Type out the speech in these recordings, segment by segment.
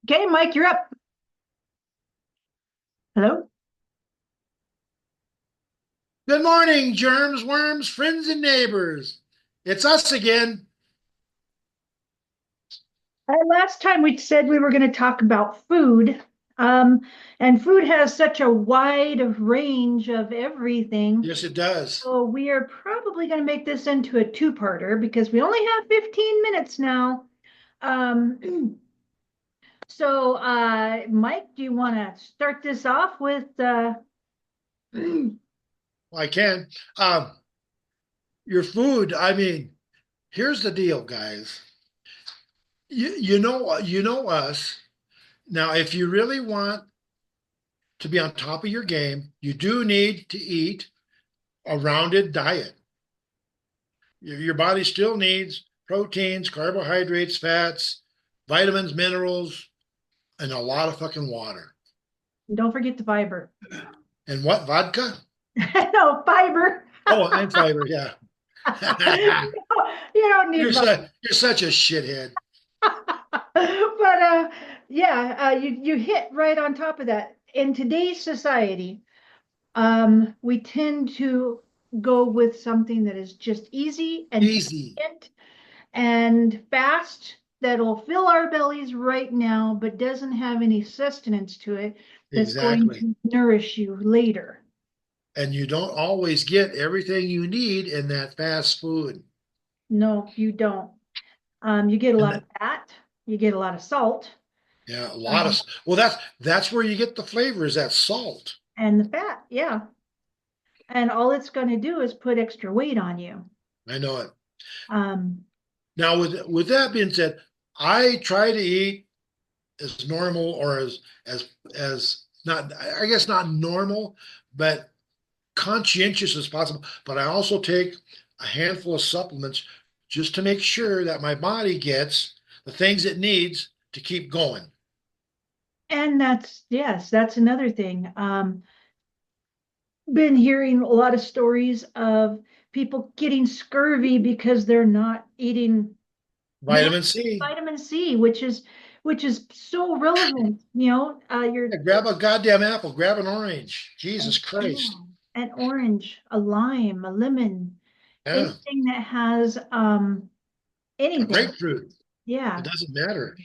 Okay, Mike, you're up. Hello. Good morning, germs, worms, friends, and neighbors. It's us again. Last time we said we were going to talk about food, um, and food has such a wide range of everything. Yes, it does. So we are probably going to make this into a two-parter because we only have 15 minutes now. Um, Mike, do you want to start this off with I can. Um, your food. I mean, here's the deal, guys. You know us. Now, if you really want to be on top of your game, you do need to eat a rounded diet. Your body still needs proteins, carbohydrates, fats, vitamins, minerals, and a lot of fucking water. don't forget the fiber. And what vodka? No, fiber. Oh, and fiber. Yeah. You don't need You're such a shithead. but yeah, you hit right on top of that. In today's society, we tend to go with something that is just easy and Easy. convenient and fast that'll fill our bellies right now, but doesn't have any sustenance to it that's going Exactly. to nourish you later. And you don't always get everything you need in that fast food. No, you don't. You get a And lot that, of fat, you get a lot of salt, yeah, a lot um, of well, that's where you get the flavor is that salt. and the fat, yeah. And all it's going to do is put extra weight on you. I know it. Um, Now, with that being said, I try to eat as normal or as not I guess not normal, but conscientious as possible. But I also take a handful of supplements just to make sure that my body gets the things it needs to keep going. and yes, that's another thing. Been hearing a lot of stories of people getting scurvy because they're not eating enough Vitamin C. vitamin C, which is so relevant. You're Yeah, grab a goddamn apple, grab an orange. Jesus Christ. yeah, an orange, a lime, a lemon, Yeah, anything that has a anything. grapefruit. It Yeah, doesn't matter.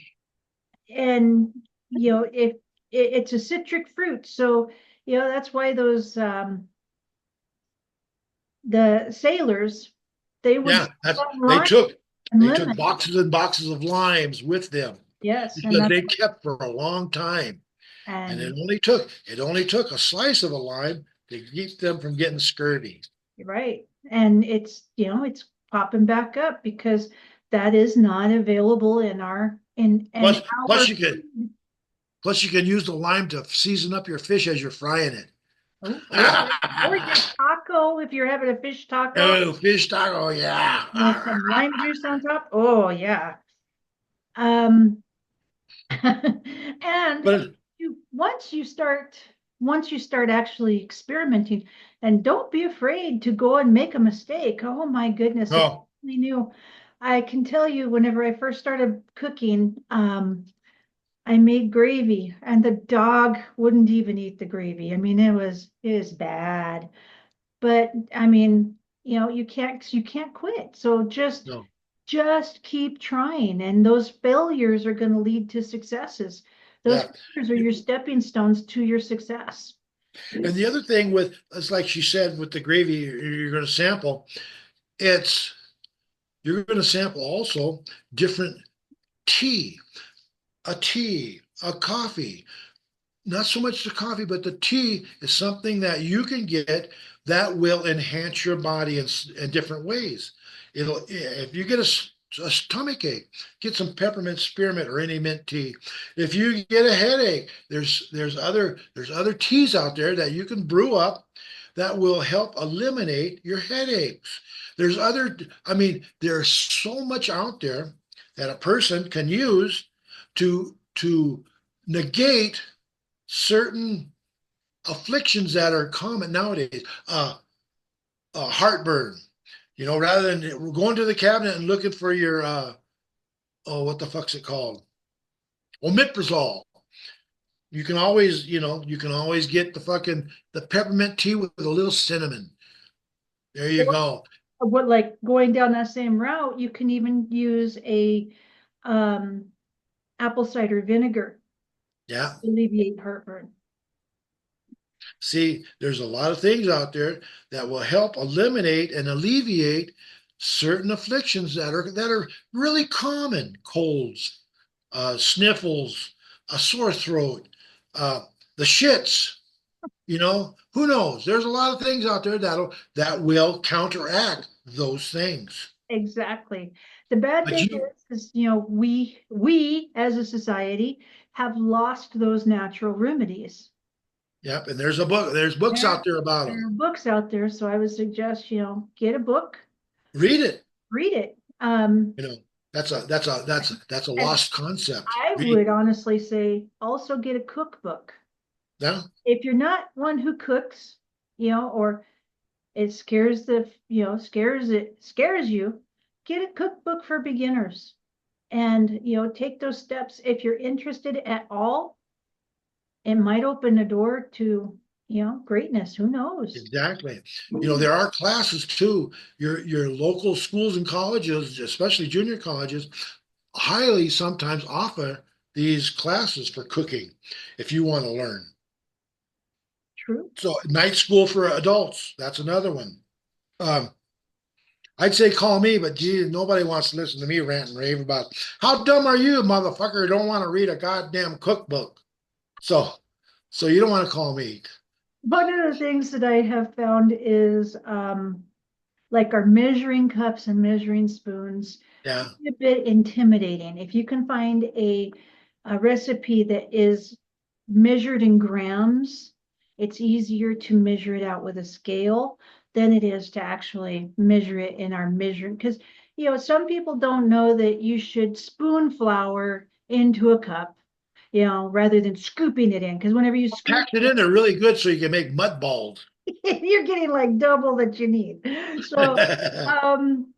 and if it's a citric fruit, so that's why those the sailors they would Yeah, that's they lime took and they took lemon. boxes and boxes of limes with them Yes, and because that's they kept for a long time. And and it only took a slice of a lime to keep them from getting scurvy. you're right, and it's popping back up because that is not available in Plus, our plus you can food. plus you can use the lime to season up your fish as you're frying it. Oh, or your taco if you're having a fish taco Oh, fish taco, with yeah. some lime juice on top. Oh yeah. Um, and But you once you start actually experimenting, and don't be afraid to go and make a mistake. Oh my goodness, if no, you only knew. I can tell you whenever I first started cooking, I made gravy and the dog wouldn't even eat the gravy. I mean, it is bad. But I mean, you can't quit. So just no. just keep trying, and those failures are going to lead to successes. Those Yeah. failures are your stepping stones to your success. And the other thing with, it's like she said, with the gravy you're going to sample, it's you're going to sample also different tea, a coffee. Not so much the coffee, but the tea is something that you can get that will enhance your body in different ways. If you get a stomach ache, get some peppermint spearmint or any mint tea. If you get a headache, there's other teas out there that you can brew up that will help eliminate your headaches. I mean, there's so much out there that a person can use to negate certain afflictions that are common nowadays. Heartburn. Rather than going to the cabinet and looking for your oh, what the fuck's it called? omeprazole. You can always get the peppermint tea with a little cinnamon. There you go. What, like going down that same route, you can even use a um, apple cider vinegar Yeah. to alleviate heartburn. See, there's a lot of things out there that will help eliminate and alleviate certain afflictions that are really common. Colds, sniffles, a sore throat, uh, the shits. Who knows? There's a lot of things out there that will counteract those things. Exactly. The bad But thing you, is, we as a society have lost those natural remedies. yep. And there's books There, out there about there them. are books out there, so I would suggest, get a book, Read it. read it. You know, that's a And lost concept. I Read. would honestly say also get a cookbook. Yeah, If you're not one who cooks, or it scares you, get a cookbook for beginners and, take those steps. If you're interested at all, it might open a door to, greatness. Who knows? exactly. There are classes too. Your local schools and colleges, especially junior colleges, highly sometimes offer these classes for cooking if you want to learn. True. So night school for adults, that's another one. Um, I'd say call me, but gee, nobody wants to listen to me rant and rave about how dumb are you, motherfucker, don't want to read a goddamn cookbook. So so you don't want to call me. One of the things that I have found is like our measuring cups and measuring spoons Yeah, a bit intimidating. If you can find a recipe that is measured in grams, it's easier to measure it out with a scale than it is to actually measure it in our measuring. Because, some people don't know that you should spoon flour into a cup, rather than scooping it in. Because whenever you scoop, packed it in there really good so you can make mud balls. you're getting like double that you need. So, um,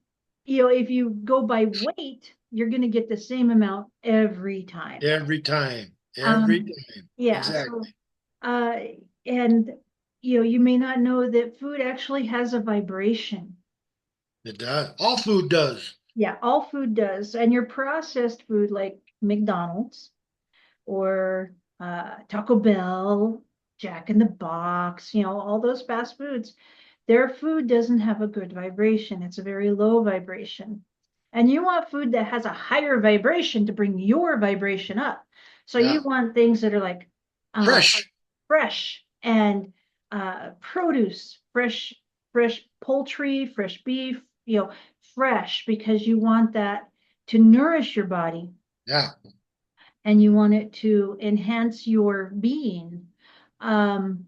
if you go by weight, you're going to get the same amount every time. Every time. Every Um, time. yeah. So, Exactly. uh, and you may not know that food actually has a vibration. It does. All food does. Yeah, all food does. And your processed food, like McDonald's or Taco Bell, Jack in the Box, all those fast foods, their food doesn't have a good vibration. It's a very low vibration. And you want food that has a higher vibration to bring your vibration up. So you Yeah. want things that are like uh, Fresh. fresh and produce, fresh poultry, fresh beef, fresh, because you want that to nourish your body Yeah. and you want it to enhance your being. Um,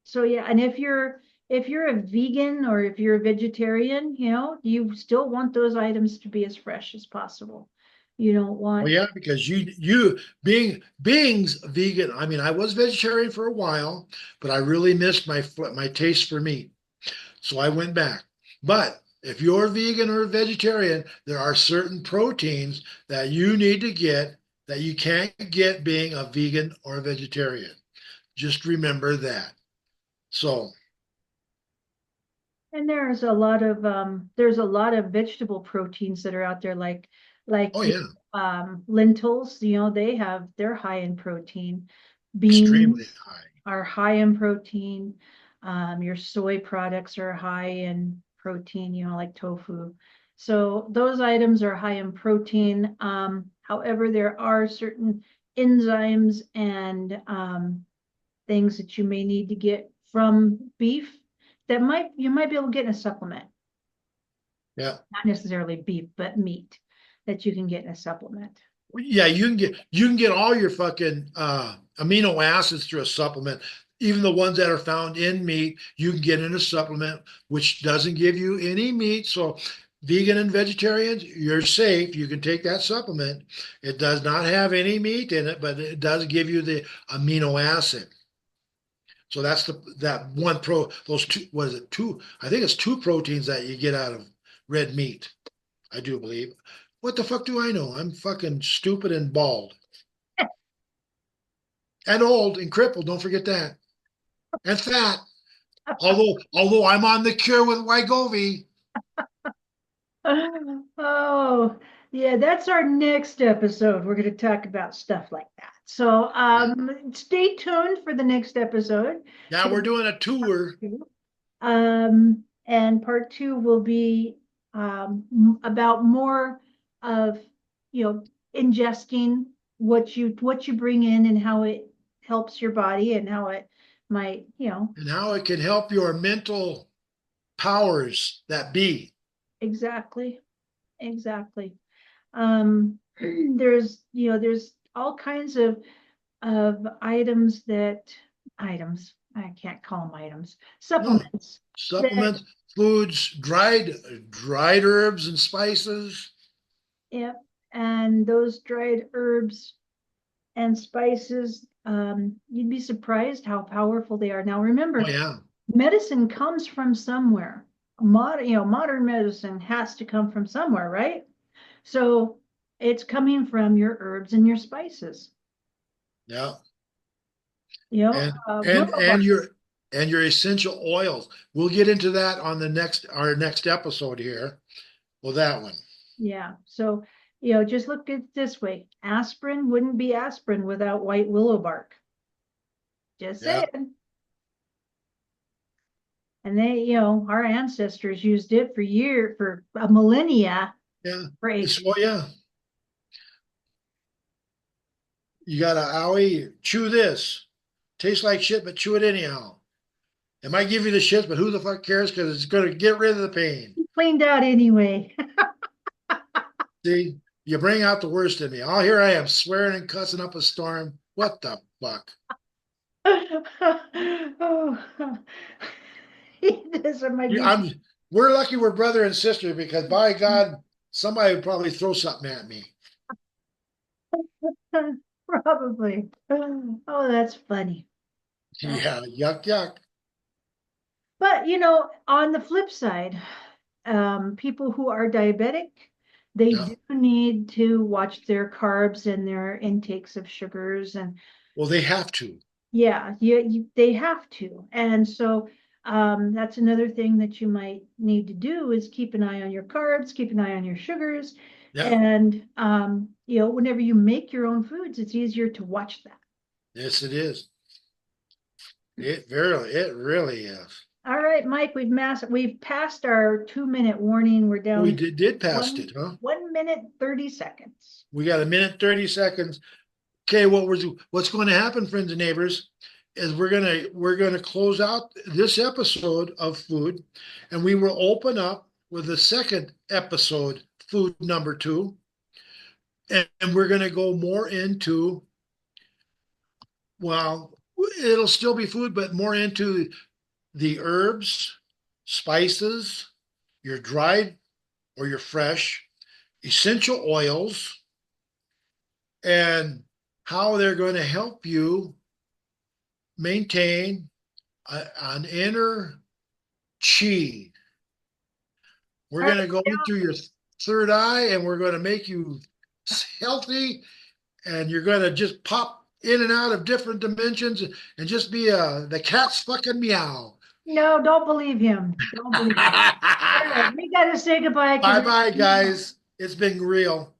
so yeah, and if you're a vegan or if you're a vegetarian, you still want those items to be as fresh as possible. You don't Well, want, yeah, because you being's vegan. I mean, I was vegetarian for a while, but I really missed my taste for meat. So I went back. But if you're vegan or vegetarian, there are certain proteins that you need to get that you can't get being a vegan or a vegetarian. Just remember that. So, and there's a lot of vegetable proteins that are out there, like oh yeah, lentils, they're high in protein. extremely Beans high. are high in protein. Your soy products are high in protein, like tofu. So those items are high in protein. However, there are certain enzymes and things that you may need to get from beef that you might be able to get in a supplement. Yeah. Not necessarily beef, but meat that you can get in a supplement. Yeah, you can get all your fucking amino acids through a supplement. Even the ones that are found in meat, you can get in a supplement, which doesn't give you any meat. So, vegan and vegetarians, you're safe. You can take that supplement. It does not have any meat in it, but it does give you the amino acid. So that's that one those two, what is it? Two, I think it's two proteins that you get out of red meat. I do believe. What the fuck do I know? I'm fucking stupid and bald and old and crippled. Don't forget that. And fat. Although I'm on the cure with Wegovy. Oh, yeah, that's our next episode. We're going to talk about stuff like that. So, Yeah. stay tuned for the next episode. Now we're doing a tour. And part two will be about more of, ingesting what you bring in and how it helps your body and how it might, And how it can help your mental powers that be. exactly, exactly. Um, there's all kinds of items, I can't call them items, No, supplements that, supplements, foods, dried herbs and spices. yeah, and those dried herbs and spices, you'd be surprised how powerful they are. Now, Oh remember, yeah. medicine comes from somewhere. Modern medicine has to come from somewhere, right? So it's coming from your herbs and your spices. Yeah. You know, And and willow bark. and your and your essential oils. We'll get into that on the next our next episode here. Well, that one. Yeah. So, just look at it this way. Aspirin wouldn't be aspirin without white willow bark. Just Yeah. saying. And our ancestors used it for a millennia Yeah. for Well, yeah. You got to owie, chew this. Tastes like shit, but chew it anyhow. It might give you the shits, but who the fuck cares? Because it's going to get rid of the pain. cleaned out anyway. See, you bring out the worst in me. Oh, here I am swearing and cussing up a storm. What the fuck? Oh, this might You, be I'm. We're lucky we're brother and sister because by God, somebody would probably throw something at me. probably. Oh, that's funny. Yeah, yuck, yuck. But on the flip side, people who are diabetic, they Yeah. do need to watch their carbs and their intakes of sugars. And Well, they have to. yeah, they have to. And so that's another thing that you might need to do is keep an eye on your carbs, keep an eye on your sugars. Yeah. And whenever you make your own foods, it's easier to watch that. Yes, it is. It really is. All right, Mike, we've passed our 2-minute warning. We're We down to did past one it, huh? 1 minute 30 seconds. We got a minute 30 seconds. Okay, what's going to happen, friends and neighbors, is we're gonna close out this episode of food, and we will open up with the second episode, food number two, and we're gonna go more into, well, it'll still be food, but more into the herbs, spices, your dried or your fresh, essential oils, and how they're going to help you maintain an inner chi. We're All going right, to go into your third eye and we're going to make you healthy and you're going to just pop in and out of different dimensions and just be the cat's fucking meow. no, don't believe him. Don't believe him. All right, we got to say goodbye because Bye bye, guys. It's been real.